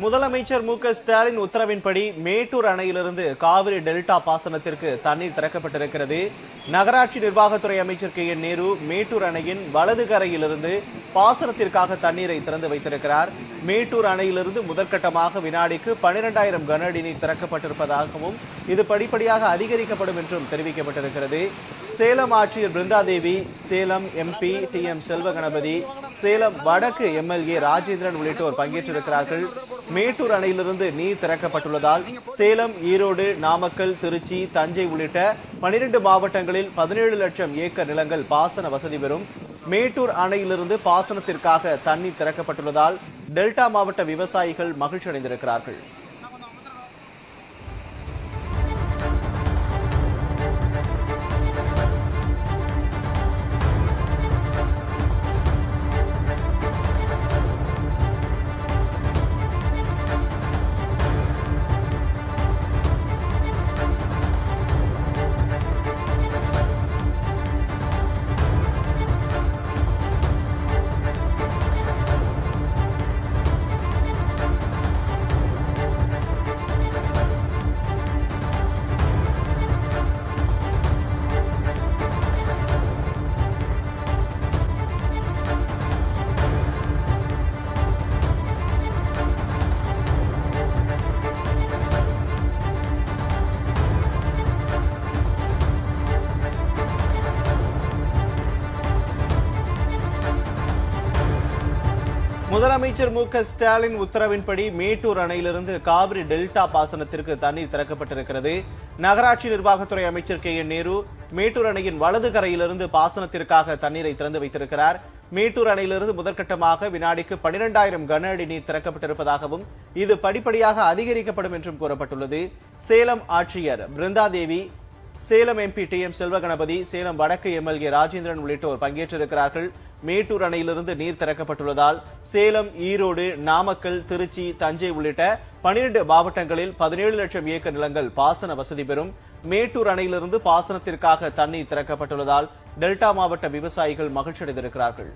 முதலமைச்சர் மு.க.ஸ்டாலின் உத்தரவின்படி மேட்டூர் அணையிலிருந்து காவிரி டெல்டா பாசனத்திற்கு தண்ணீர் திறக்கப்பட்டிருக்கிறது. நகராட்சி நிர்வாகத்துறை அமைச்சர் கே.என். நேரு மேட்டூர் அணையின் வலது கரையிலிருந்து பாசனத்திற்காக தண்ணீரை திறந்து வைத்திருக்கிறார். மேட்டூர் அணையிலிருந்து முதற்கட்டமாக வினாடிக்கு 12,000 கன அடி நீர் திறக்கப்பட்டிருப்பதாகவும் இது படிப்படியாக அதிகரிக்கப்படும் என்றும் தெரிவிக்கப்பட்டிருக்கிறது. சேலம் ஆட்சியர் பிருந்தாதேவி, சேலம் எம்பி டி.எம். செல்வகணபதி, சேலம் வடக்கு எம்எல்ஏ ராஜேந்திரன் உள்ளிட்டோர் பங்கேற்றிருக்கிறார்கள். மேட்டூர் அணையிலிருந்து நீர் திறக்கப்பட்டுள்ளதால் சேலம், ஈரோடு, நாமக்கல், திருச்சி, தஞ்சை உள்ளிட்ட 12 மாவட்டங்களில் 17 லட்சம் ஏக்கர் நிலங்கள் பாசன வசதி பெறும். மேட்டூர் அணையிலிருந்து பாசனத்திற்காக தண்ணீர் திறக்கப்பட்டுள்ளதால் டெல்டா மாவட்ட விவசாயிகள் மகிழ்ச்சி அடைந்திருக்கிறார்கள். முதலமைச்சர் மு.க.ஸ்டாலின் உத்தரவின்படி மேட்டூர் அணையிலிருந்து காவிரி டெல்டா பாசனத்திற்கு தண்ணீர் திறக்கப்பட்டிருக்கிறது. நகராட்சி நிர்வாகத்துறை அமைச்சர் கே.என். நேரு மேட்டூர் அணையின் வலது கரையிலிருந்து பாசனத்திற்காக தண்ணீரை திறந்து வைத்திருக்கிறார். மேட்டூர் அணையிலிருந்து முதற்கட்டமாக வினாடிக்கு 12,000 கன அடி நீர் திறக்கப்பட்டிருப்பதாகவும் இது படிப்படியாக அதிகரிக்கப்படும் என்றும் கூறப்பட்டுள்ளது. சேலம் ஆட்சியர் பிருந்தாதேவி, சேலம் எம்பி டி.எம். செல்வகணபதி, சேலம் வடக்கு எம்எல்ஏ ராஜேந்திரன் உள்ளிட்டோர் பங்கேற்றிருக்கிறார்கள். மேட்டூர் அணையிலிருந்து நீர் திறக்கப்பட்டுள்ளதால் சேலம், ஈரோடு, நாமக்கல், திருச்சி, தஞ்சை உள்ளிட்ட 12 மாவட்டங்களில் 17 லட்சம் ஏக்கர் நிலங்கள் பாசன வசதி பெறும். மேட்டூர் அணையிலிருந்து பாசனத்திற்காக தண்ணீர் திறக்கப்பட்டுள்ளதால் டெல்டா மாவட்ட விவசாயிகள் மகிழ்ச்சி அடைந்திருக்கிறார்கள்.